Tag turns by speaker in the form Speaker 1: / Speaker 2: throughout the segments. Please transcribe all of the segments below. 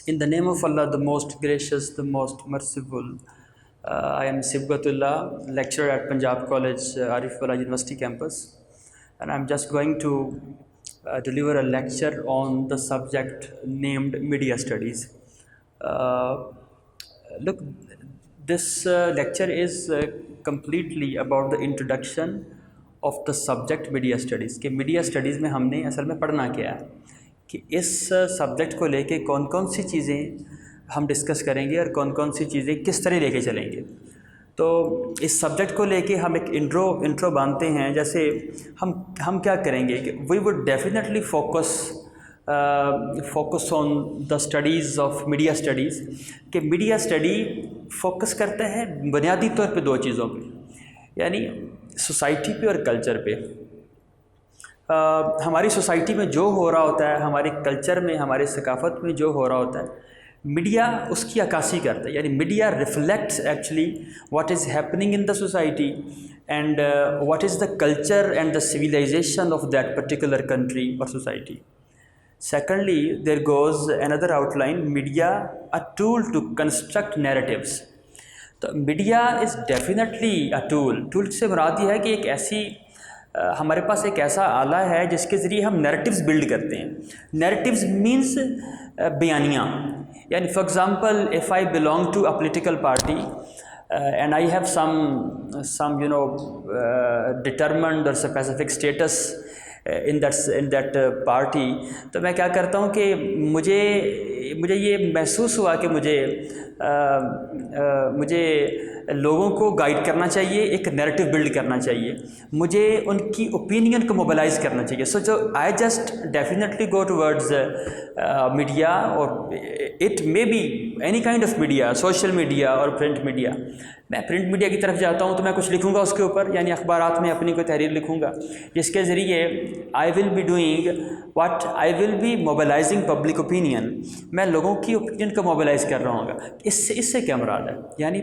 Speaker 1: In the name of Allah, the most gracious, the most merciful, I am Sibghatullah, lecturer at Punjab College, Arif Wallah University campus, and I'm just going to deliver a lecture on the subject named Media Studies. Look, this lecture is completely about the introduction of the subject Media Studies. کہ Media Studies میں ہم نے اصل میں پڑھنا کیا ہے، کہ اس سبجیکٹ کو لے کے کون کون سی چیزیں ہم ڈسکس کریں گے اور کون کون سی چیزیں کس طرح لے کے چلیں گے. تو اس سبجیکٹ کو لے کے ہم ایک انٹرو باندھتے ہیں. جیسے ہم کیا کریں گے کہ we would definitely focus on the studies of media studies. کہ میڈیا اسٹڈی فوکس کرتا ہے بنیادی طور پہ دو چیزوں پہ، یعنی سوسائٹی پہ اور کلچر پہ. ہماری سوسائٹی میں جو ہو رہا ہوتا ہے، ہمارے کلچر میں، ہمارے ثقافت میں جو ہو رہا ہوتا ہے، میڈیا اس کی عکاسی کرتا ہے. یعنی media reflects actually what is happening in the society and what is the culture and the civilisation of that particular country اور society. Secondly, there goes another outline, media a tool to construct narratives. تو media is definitely a tool سے مراد یہ ہے کہ ایک ایسی ہمارے پاس ایک ایسا آلہ ہے جس کے ذریعے ہم نیریٹیوز بلڈ کرتے ہیں. نیریٹیوز مینس بیانیاں. یعنی for example if I belong to a political party and I have some determined اور specific status in that party, تو میں کیا کرتا ہوں کہ مجھے یہ محسوس ہوا کہ مجھے لوگوں کو گائیڈ کرنا چاہیے، ایک نیریٹو بلڈ کرنا چاہیے، مجھے ان کی اوپینین کو موبلائز کرنا چاہیے. سو جو I just definitely go towards media, اور it may be any kind of media, social media اور پرنٹ میڈیا. میں پرنٹ میڈیا کی طرف جاتا ہوں تو میں کچھ لکھوں گا اس کے اوپر، یعنی اخبارات میں اپنی کوئی تحریر لکھوں گا جس کے ذریعے I will be doing what I will be mobilising public opinion. میں لوگوں کی اوپینین کو موبلائز کر رہا ہوں گا. اس سے کیا مراد ہے؟ یعنی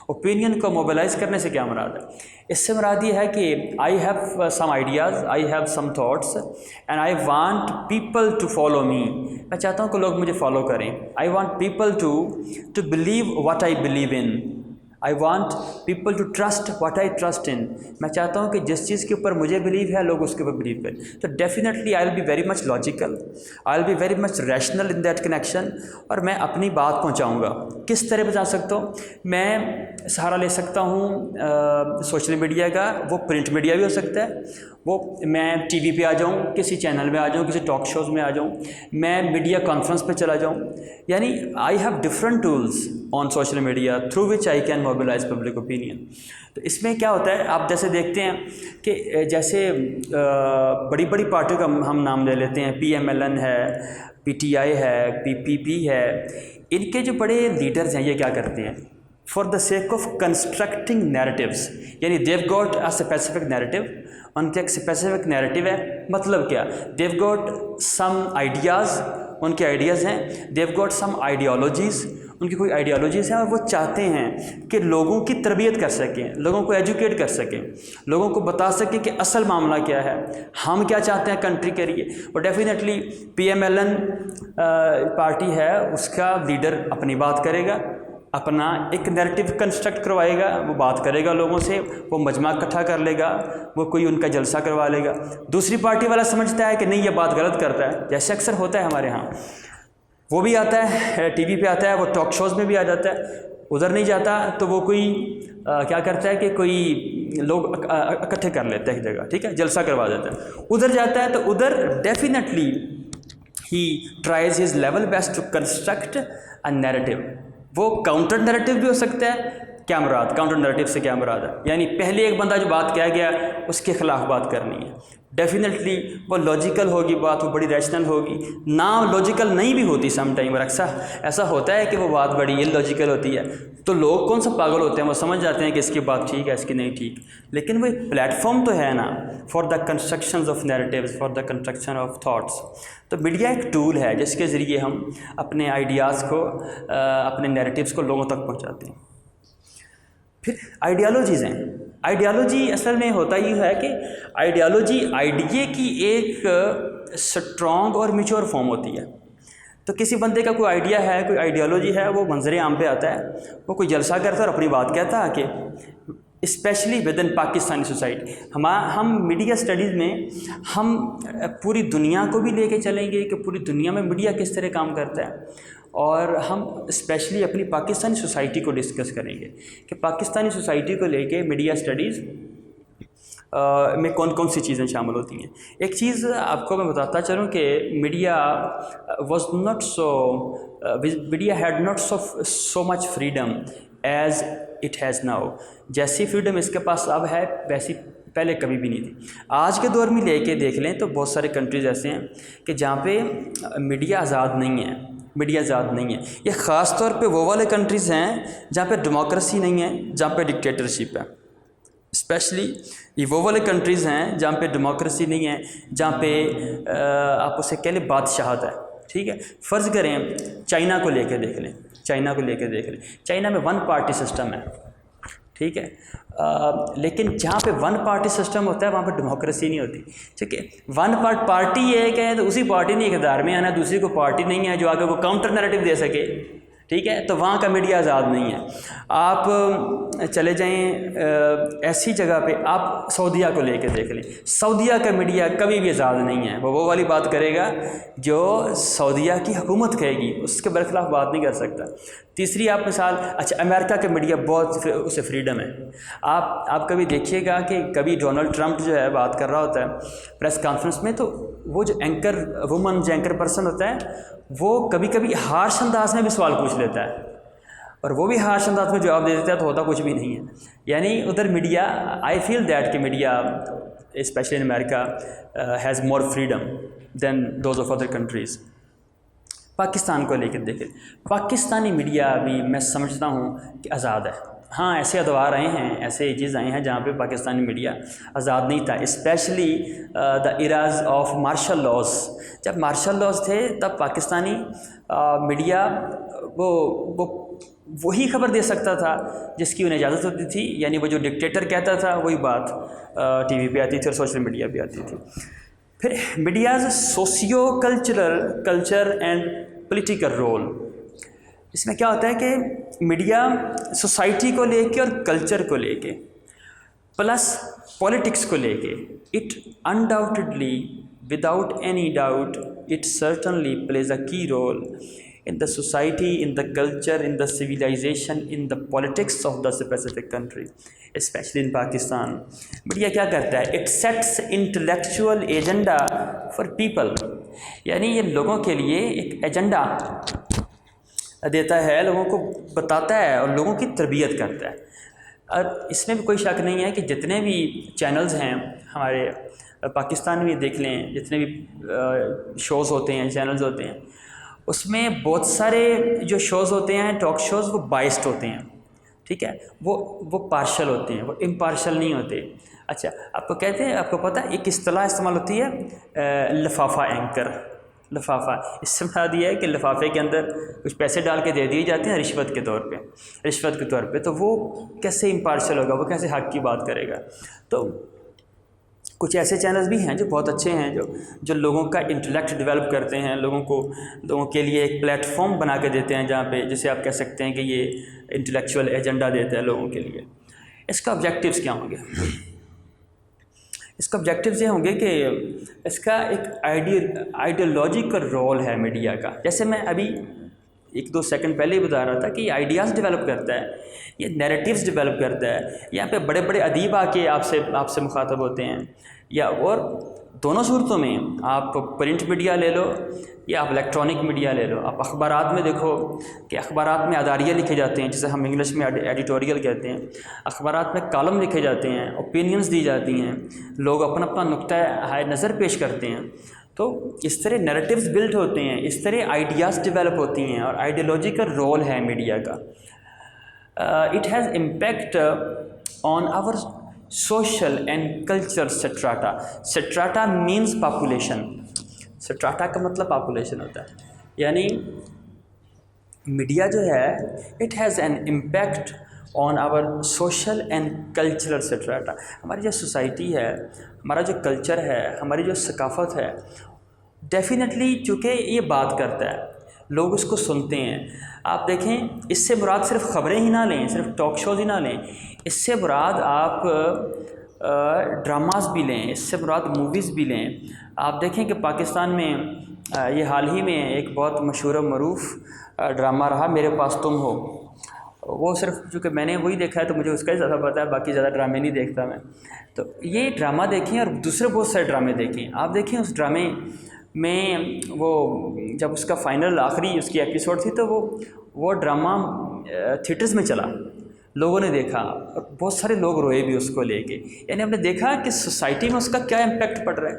Speaker 1: اوپینین کو موبلائز کرنے سے کیا مراد ہے؟ اس سے مراد یہ ہے کہ I have some ideas, I have some thoughts and I want people to follow me. میں چاہتا ہوں کہ لوگ مجھے فالو کریں. I want people to believe what I believe in. I want people to trust what I trust in. میں چاہتا ہوں کہ جس چیز کے اوپر مجھے بلیو ہے لوگ اس کے اوپر بلیو کریں. تو definitely I will be very much logical, I will be very much rational in that connection. اور میں اپنی بات پہنچاؤں گا. کس طرح پہنچا سکتا ہوں؟ میں سہارا لے سکتا ہوں سوشل میڈیا کا، وہ پرنٹ میڈیا بھی ہو سکتا ہے، وہ میں ٹی وی پہ آ جاؤں، کسی چینل میں آ جاؤں، کسی ٹاک شوز میں آ جاؤں، میں میڈیا کانفرنس پہ چلا جاؤں. یعنی I have different tools on social media through which I can mobilise public opinion. تو اس میں کیا ہوتا ہے، آپ جیسے دیکھتے ہیں کہ جیسے بڑی بڑی پارٹیوں کا ہم نام لے لیتے ہیں، پی ایم ایل این ہے، پی ٹی آئی ہے، پی پی پی ہے. ان کے جو بڑے لیڈرز ہیں یہ کیا کرتے ہیں؟ For the sake of constructing narratives, یعنی دیو گوٹ اے اسپیسیفک نیریٹیو. ان کے ایک اسپیسیفک نیریٹیو ہے. مطلب کیا؟ دیو گوٹ سم آئیڈیاز، ان کے آئیڈیاز ہیں. دیو گوٹ سم آئیڈیالوجیز، ان کی کوئی آئیڈیالوجیز ہیں، اور وہ چاہتے ہیں کہ لوگوں کی تربیت کر سکیں، لوگوں کو ایجوکیٹ کر سکیں، لوگوں کو بتا سکیں کہ اصل معاملہ کیا ہے، ہم کیا چاہتے ہیں کنٹری کے لیے. اور definitely P M L N party ہے، اس کا لیڈر اپنی بات کرے گا، اپنا ایک نیریٹو کنسٹرکٹ کروائے گا، وہ بات کرے گا لوگوں سے، وہ مجمع اکٹھا کر لے گا، وہ کوئی ان کا جلسہ کروا لے گا. دوسری پارٹی والا سمجھتا ہے کہ نہیں یہ بات غلط کرتا ہے، جیسے اکثر ہوتا ہے ہمارے ہاں. وہ بھی آتا ہے ٹی وی پہ آتا ہے، وہ ٹاک شوز میں بھی آ جاتا ہے. ادھر نہیں جاتا تو وہ کوئی کیا کرتا ہے کہ کوئی لوگ اکٹھے کر لیتا ہے ایک جگہ، ٹھیک ہے، جلسہ کروا دیتا ہے. ادھر جاتا ہے تو ادھر definitely he tries his level best to construct a narrative. وہ کاؤنٹر نیریٹیو بھی ہو سکتا ہے. کیا مراد کاؤنٹر نیریٹیو سے کیا مراد ہے؟ یعنی پہلے ایک بندہ جو بات کہہ گیا اس کے خلاف بات کرنی ہے. ڈیفینیٹلی وہ لاجیکل ہوگی بات، وہ بڑی ریشنل ہوگی. نہ لاجیکل نہیں بھی ہوتی سم ٹائم، اور اکثر ایسا ہوتا ہے کہ وہ بات بڑی ان لاجیکل ہوتی ہے. تو لوگ کون سا پاگل ہوتے ہیں، وہ سمجھ جاتے ہیں کہ اس کی بات ٹھیک ہے، اس کی نہیں ٹھیک. لیکن وہ ایک پلیٹ فارم تو ہے نا for the constructions of narratives, for the construction of thoughts. تو میڈیا ایک ٹول ہے جس کے ذریعے ہم اپنے آئیڈیاز کو، اپنے نیریٹیوز کو لوگوں تک پہنچاتے ہیں. پھر آئیڈیالوجیز ہیں. آئیڈیالوجی اصل میں ہوتا یہ ہے کہ آئیڈیالوجی آئیڈیے کی ایک اسٹرانگ اور میچور فارم ہوتی ہے. تو کسی بندے کا کوئی آئیڈیا ہے، کوئی آئیڈیالوجی ہے، وہ منظر عام پہ آتا ہے، وہ کوئی جلسہ کرتا ہے اور اپنی بات کہتا ہے کہ especially with in Pakistani society. ہم میڈیا اسٹڈیز میں ہم پوری دنیا کو بھی لے کے چلیں گے کہ پوری دنیا میں میڈیا کس طرح کام کرتا ہے، اور ہم اسپیشلی اپنی پاکستانی سوسائٹی کو ڈسکس کریں گے کہ پاکستانی سوسائٹی کو لے کے میڈیا اسٹڈیز میں کون کون سی چیزیں شامل ہوتی ہیں. ایک چیز آپ کو میں بتاتا چلوں کہ media had not so much freedom as it has now. جیسی فریڈم اس کے پاس اب ہے ویسی پہلے کبھی بھی نہیں تھی. آج کے دور میں لے کے دیکھ لیں تو بہت سارے کنٹریز ایسے ہیں کہ جہاں پہ میڈیا آزاد نہیں ہے، میڈیا آزاد نہیں ہے. یہ خاص طور پہ وہ والے کنٹریز ہیں جہاں پہ ڈیموکریسی نہیں ہے، جہاں پہ ڈکٹیٹرشپ ہے. اسپیشلی یہ وہ والے کنٹریز ہیں جہاں پہ ڈیموکریسی نہیں ہے، جہاں پہ آپ اسے کہہ لیں بادشاہت ہے. ٹھیک ہے، فرض کریں چائنا کو لے کے دیکھ لیں، چائنا میں ون پارٹی سسٹم ہے. ٹھیک ہے، لیکن جہاں پہ ون پارٹی سسٹم ہوتا ہے وہاں پہ ڈیموکریسی نہیں ہوتی. ٹھیک ہے، ون پارٹی یہ کہ تو اسی پارٹی نے اقتدار میں آنا، دوسری کو پارٹی نہیں ہے جو آگے کو کاؤنٹر نیریٹو دے سکے. ٹھیک ہے، تو وہاں کا میڈیا آزاد نہیں ہے. آپ چلے جائیں ایسی جگہ پہ، آپ سعودیہ کو لے کے دیکھ لیں، سعودیہ کا میڈیا کبھی بھی آزاد نہیں ہے. وہ والی بات کرے گا جو سعودیہ کی حکومت کہے گی، اس کے برخلاف بات نہیں کر سکتا. تیسری آپ مثال، اچھا امریکہ کا میڈیا بہت اسے فریڈم ہے. آپ کبھی دیکھیے گا کہ کبھی ڈونلڈ ٹرمپ جو ہے بات کر رہا ہوتا ہے پریس کانفرنس میں، تو وہ جو اینکر پرسن ہوتا ہے وہ کبھی کبھی ہارش انداز میں بھی سوال پوچھ لیتا ہے، اور وہ بھی ہارش انداز میں جواب دے دیتا ہے، تو ہوتا کچھ بھی نہیں ہے. یعنی ادھر میڈیا، آئی فیل دیٹ کہ media especially in America has more freedom than those of other countries. Pakistan کو لے کے دیکھیں، پاکستانی میڈیا بھی میں سمجھتا ہوں کہ آزاد ہے. ہاں ایسے ادوار آئے ہیں، ایسے ایجز آئے ہیں جہاں پہ پاکستانی میڈیا آزاد نہیں تھا. Especially the eras of martial laws. جب مارشل لاز تھے تب پاکستانی میڈیا وہی خبر دے سکتا تھا جس کی انہیں اجازت ہوتی تھی. یعنی وہ جو ڈکٹیٹر کہتا تھا وہی بات ٹی وی پہ آتی تھی اور سوشل میڈیا پہ آتی تھی. پھر media's socio culture and political role. اس میں کیا ہوتا ہے کہ میڈیا سوسائٹی کو لے کے اور کلچر کو لے کے پلس پولیٹکس کو لے کے، it undoubtedly without any doubt it certainly plays a کی role in the society, in the culture, in the civilization, in the politics of the specific country, especially in Pakistan. Media کیا کرتا ہے؟ It sets intellectual agenda for people. یعنی یہ لوگوں کے لیے ایک ایجنڈا دیتا ہے، لوگوں کو بتاتا ہے اور لوگوں کی تربیت کرتا ہے. اور اس میں بھی کوئی شک نہیں ہے کہ جتنے بھی چینلز ہیں ہمارے پاکستان میں دیکھ لیں، جتنے بھی شوز ہوتے ہیں، چینلز ہوتے ہیں، اس میں بہت سارے جو شوز ہوتے ہیں، ٹاک شوز، وہ بائسڈ ہوتے ہیں. ٹھیک ہے، وہ پارشل ہوتے ہیں، وہ امپارشل نہیں ہوتے. اچھا، آپ کو کہتے ہیں، آپ کو پتہ ہے ایک اصطلاح استعمال ہوتی ہے لفافہ اینکر. لفافہ اس سے مراد یہ ہے کہ لفافے کے اندر کچھ پیسے ڈال کے دے دیے جاتے ہیں رشوت کے طور پہ. تو وہ کیسے امپارشل ہوگا، وہ کیسے حق کی بات کرے گا؟ تو کچھ ایسے چینلز بھی ہیں جو بہت اچھے ہیں، جو لوگوں کا انٹلیکٹ ڈیولپ کرتے ہیں، لوگوں کے لیے ایک پلیٹ فارم بنا کے دیتے ہیں جہاں پہ جسے آپ کہہ سکتے ہیں کہ یہ انٹلیکچوئل ایجنڈا دیتا ہے لوگوں کے لیے. اس کا آبجیکٹیوز کیا ہوں گے؟ اس کا آبجیکٹیوز یہ ہوں گے کہ اس کا ایک آئیڈیالوجیکل رول ہے میڈیا کا. جیسے میں ابھی 1-2 سیکنڈ پہلے ہی بتا رہا تھا کہ یہ آئیڈیاز ڈیولپ کرتا ہے، یہ نیریٹیوز ڈیولپ کرتا ہے. یہاں پہ بڑے بڑے ادیب آ کے آپ سے مخاطب ہوتے ہیں، یا اور دونوں صورتوں میں آپ پرنٹ میڈیا لے لو یا آپ الیکٹرانک میڈیا لے لو. آپ اخبارات میں دیکھو کہ اخبارات میں اداریہ لکھے جاتے ہیں، جسے ہم انگلش میں ایڈیٹوریل کہتے ہیں. اخبارات میں کالم لکھے جاتے ہیں، اوپینینز دی جاتی ہیں، لوگ اپنا نقطۂ نظر پیش کرتے ہیں. تو اس طرح نیریٹیوز بلڈ ہوتے ہیں، اس طرح آئیڈیاز ڈیولپ ہوتی ہیں، اور آئیڈیالوجیکل رول ہے میڈیا کا. It has impact on our social and cultural strata. Strata means population. Strata کا مطلب پاپولیشن ہوتا ہے. یعنی میڈیا جو ہے it has an impact on our social and cultural strata. ہماری جو سوسائٹی ہے، ہمارا جو کلچر ہے، ہماری جو ثقافت ہے، ڈیفینیٹلی چونکہ یہ بات کرتا ہے لوگ اس کو سنتے ہیں. آپ دیکھیں اس سے مراد صرف خبریں ہی نہ لیں, صرف ٹاک شوز ہی نہ لیں, اس سے مراد آپ ڈراماز بھی لیں, اس سے مراد موویز بھی لیں. آپ دیکھیں کہ پاکستان میں یہ حال ہی میں ایک بہت مشہور و معروف ڈرامہ رہا میرے پاس تم ہو. وہ صرف چونکہ میں نے وہی دیکھا ہے تو مجھے اس کا ہی زیادہ پتہ ہے, باقی زیادہ ڈرامے نہیں دیکھتا میں. تو یہ ڈرامہ دیکھیں اور دوسرے بہت سارے ڈرامے دیکھیں. آپ دیکھیں اس ڈرامے میں وہ جب اس کا فائنل آخری اس کی ایپیسوڈ تھی تو وہ ڈرامہ تھیٹرز میں چلا, لوگوں نے دیکھا اور بہت سارے لوگ روئے بھی اس کو لے کے. یعنی ہم نے دیکھا کہ سوسائٹی میں اس کا کیا امپیکٹ پڑ رہا ہے.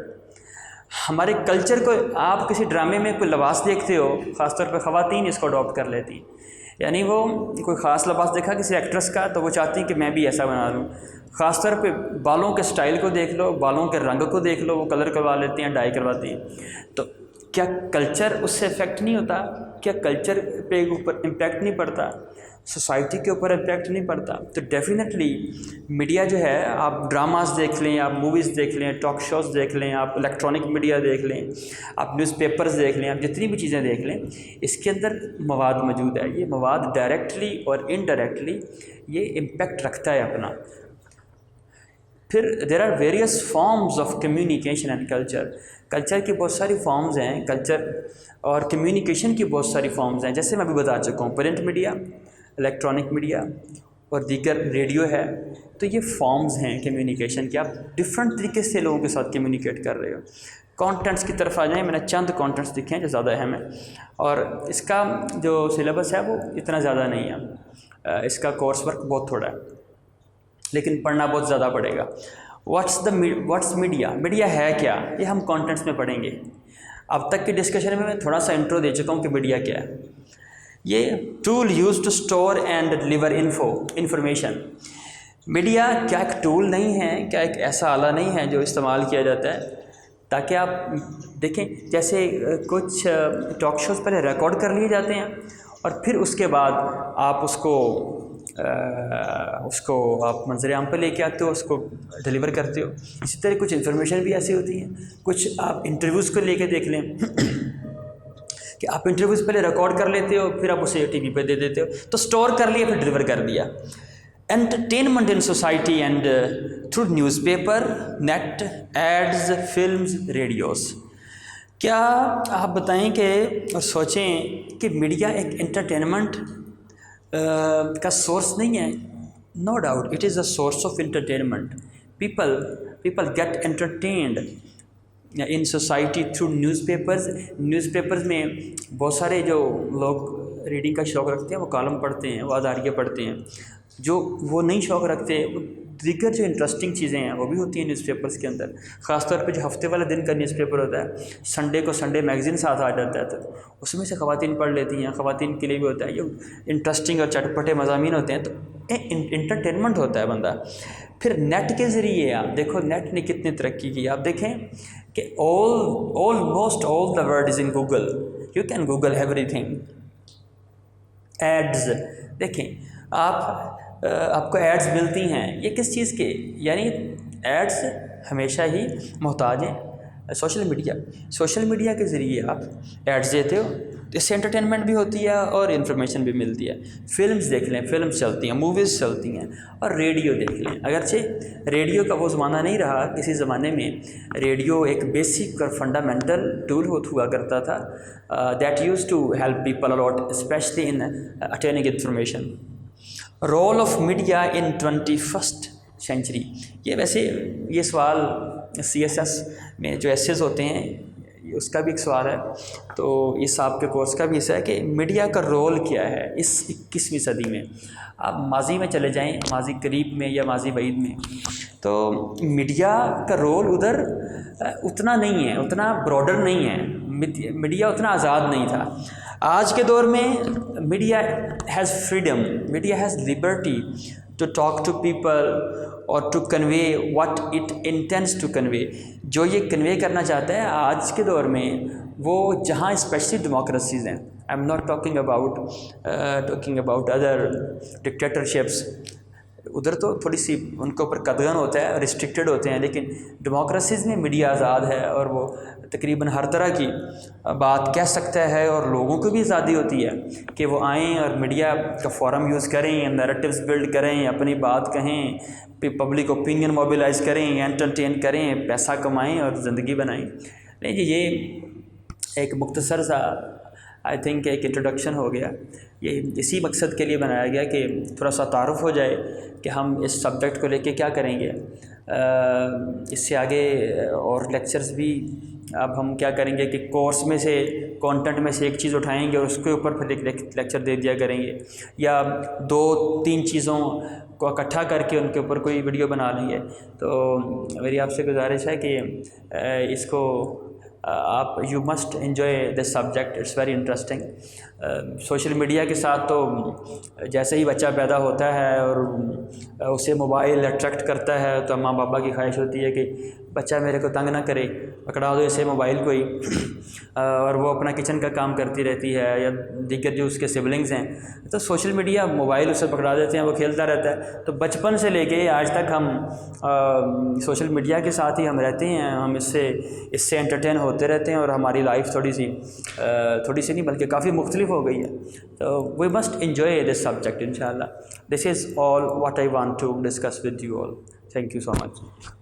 Speaker 1: ہمارے کلچر کو آپ کسی ڈرامے میں کوئی لباس دیکھتے ہو, خاص طور پہ خواتین اس کو اڈاپٹ کر لیتی ہیں. یعنی وہ کوئی خاص لباس دیکھا کسی ایکٹریس کا تو وہ چاہتی ہیں کہ میں بھی ایسا بنا لوں. خاص طور پہ بالوں کے سٹائل کو دیکھ لو, بالوں کے رنگ کو دیکھ لو, وہ کلر کروا لیتی ہیں, ڈائی کرواتی ہیں. تو کیا کلچر اس سے افیکٹ نہیں ہوتا؟ کیا کلچر پہ اوپر امپیکٹ نہیں پڑتا؟ سوسائٹی کے اوپر امپیکٹ نہیں پڑتا؟ تو ڈیفینیٹلی میڈیا جو ہے, آپ ڈراماز دیکھ لیں, آپ موویز دیکھ لیں, ٹاک شوز دیکھ لیں, آپ الیکٹرانک میڈیا دیکھ لیں, آپ نیوز پیپرز دیکھ لیں, آپ جتنی بھی چیزیں دیکھ لیں, اس کے اندر مواد موجود ہے. یہ مواد ڈائریکٹلی اور انڈائریکٹلی یہ امپیکٹ رکھتا ہے اپنا. پھر there are various forms of communication and culture. Culture کی بہت ساری فارمز ہیں, کلچر اور کمیونیکیشن کی بہت ساری فارمز ہیں, جیسے میں ابھی بتا چکا ہوں, پرنٹ میڈیا, الیکٹرانک میڈیا اور دیگر ریڈیو ہے. تو یہ فارمز ہیں کمیونیکیشن کے. آپ ڈفرینٹ طریقے سے لوگوں کے ساتھ کمیونیکیٹ کر رہے ہو. کانٹینٹس کی طرف آ جائیں, میں نے چند کانٹینٹس لکھے ہیں جو زیادہ اہم ہیں, اور اس کا جو سلیبس ہے وہ اتنا زیادہ نہیں ہے, اس کا کورس ورک بہت تھوڑا ہے, لیکن پڑھنا بہت زیادہ پڑے گا. What's media? میڈیا ہے کیا, یہ ہم کانٹینٹس میں پڑھیں گے. اب تک کی ڈسکشن میں تھوڑا سا انٹرو دے چکا ہوں کہ میڈیا کیا ہے. یہ tool use to store and deliver information. Media کیا ایک ٹول نہیں ہے, کیا ایک ایسا آلہ نہیں ہے جو استعمال کیا جاتا ہے تاکہ آپ دیکھیں جیسے کچھ ٹاک شوز پہلے ریکارڈ کر لیے جاتے ہیں اور پھر اس کے بعد آپ اس کو آپ منظر عام پہ لے کے آتے ہو, اس کو ڈلیور کرتے ہو. اسی طرح کچھ انفارمیشن بھی ایسی ہوتی ہیں. کچھ آپ انٹرویوز کو لے کے دیکھ لیں کہ آپ انٹرویوز پہلے ریکارڈ کر لیتے ہو, پھر آپ اسے ٹی وی پہ دے دیتے ہو, تو اسٹور کر لیا پھر ڈلیور کر دیا. Entertainment in society and through newspaper, net, ads, films, radios. کیا آپ بتائیں کہ اور سوچیں کہ میڈیا ایک انٹرٹینمنٹ کا سورس نہیں ہے؟ No doubt it is a source of entertainment. People get entertained in society through newspapers. Newspapers میں بہت سارے جو لوگ ریڈنگ کا شوق رکھتے ہیں وہ کالم پڑھتے ہیں, وہ اداریہ پڑھتے ہیں. جو وہ نہیں شوق رکھتے, وہ دیگر جو انٹرسٹنگ چیزیں ہیں وہ بھی ہوتی ہیں نیوز پیپرز کے اندر. خاص طور پہ جو ہفتے والے دن کا نیوز پیپر ہوتا ہے, سنڈے کو سنڈے میگزین ساتھ آ جاتا ہے, تو اس میں سے خواتین پڑھ لیتی ہیں. خواتین کے لیے بھی ہوتا ہے, یہ انٹرسٹنگ اور چٹپٹے مضامین ہوتے ہیں, تو انٹرٹینمنٹ ہوتا ہے بندہ. پھر نیٹ کے ذریعے آپ دیکھو نیٹ نے کتنی ترقی کی. آپ دیکھیں کہ almost all the word is in Google. You can Google everything. Ads دیکھیں آپ کو ایڈز ملتی ہیں, یہ کس چیز کے؟ یعنی ایڈز ہمیشہ ہی محتاج ہیں سوشل میڈیا کے ذریعے آپ ایڈز دیتے ہو, تو اس سے انٹرٹینمنٹ بھی ہوتی ہے اور انفارمیشن بھی ملتی ہے. فلمز دیکھ لیں, فلمز چلتی ہیں, موویز چلتی ہیں, اور ریڈیو دیکھ لیں. اگرچہ ریڈیو کا وہ زمانہ نہیں رہا, کسی زمانے میں ریڈیو ایک بیسک اور فنڈامنٹل ٹول ہوا کرتا تھا, that use to help people a lot especially in attaining information. Role of media in 21st century. یہ ویسے یہ سوال CSS میں جو ایسیز ہوتے ہیں اس کا بھی ایک سوال ہے, تو اس آپ کے کورس کا بھی حصہ ہے کہ میڈیا کا رول کیا ہے اس 21ویں صدی میں. آپ ماضی میں چلے جائیں, ماضی قریب میں یا ماضی بعید میں, تو میڈیا کا رول ادھر اتنا نہیں ہے, اتنا براڈر نہیں ہے. میڈیا اتنا آزاد نہیں تھا. آج کے دور میں media has freedom, media has liberty to talk to people اور to convey what it intends to convey. جو یہ کنوے کرنا چاہتا ہے آج کے دور میں, وہ جہاں اسپیشلی ڈیموکریسیز ہیں, I am not talking about other dictatorships, ادھر تو تھوڑی سی ان کے اوپر قدغن ہوتا ہے، ریسٹرکٹیڈ ہوتے ہیں، لیکن ڈیموکریسیز میں میڈیا آزاد ہے اور وہ تقریباً ہر طرح کی بات کہہ سکتا ہے، اور لوگوں کو بھی آزادی ہوتی ہے کہ وہ آئیں اور میڈیا کا فورم یوز کریں، نیریٹیوز بلڈ کریں، اپنی بات کہیں، پبلک اوپینین موبلائز کریں، انٹرٹین کریں، پیسہ کمائیں اور زندگی بنائیں۔ نہیں جی، یہ ایک مختصر سا آئی تھنک ایک انٹروڈکشن ہو گیا، یہ اسی مقصد کے لیے بنایا گیا کہ تھوڑا سا تعارف ہو جائے کہ ہم اس سبجیکٹ کو لے کے کیا کریں گے۔ اس سے آگے اور لیکچرز بھی اب ہم کیا کریں گے کہ کورس میں سے کانٹینٹ میں سے ایک چیز اٹھائیں گے اور اس کے اوپر پھر ایک لیکچر دے دیا کریں گے، یا 2-3 چیزوں کو اکٹھا کر کے ان کے اوپر کوئی ویڈیو بنا لیں گے۔ تو میری آپ سے گزارش ہے کہ اس کو آپ you must enjoy this subject, it's very interesting. Social media کے ساتھ تو جیسے ہی بچہ پیدا ہوتا ہے اور اسے موبائل اٹریکٹ کرتا ہے تو ماں بابا کی خواہش ہوتی ہے کہ بچہ میرے کو تنگ نہ کرے، پکڑا دو اسے موبائل کو ہی، اور وہ اپنا کچن کا کام کرتی رہتی ہے، یا دیگر جو اس کے سبلنگز ہیں تو سوشل میڈیا موبائل اسے پکڑا دیتے ہیں، وہ کھیلتا رہتا ہے۔ تو بچپن سے لے کے آج تک ہم سوشل میڈیا کے ساتھ ہی ہم رہتے ہیں، ہم اس سے انٹرٹین ہوتے رہتے ہیں، اور ہماری لائف تھوڑی سی نہیں بلکہ کافی مختلف ہو گئی ہے۔ تو we must enjoy this subject انشاءاللہ۔ This is all what I want to discuss with you all. Thank you so much.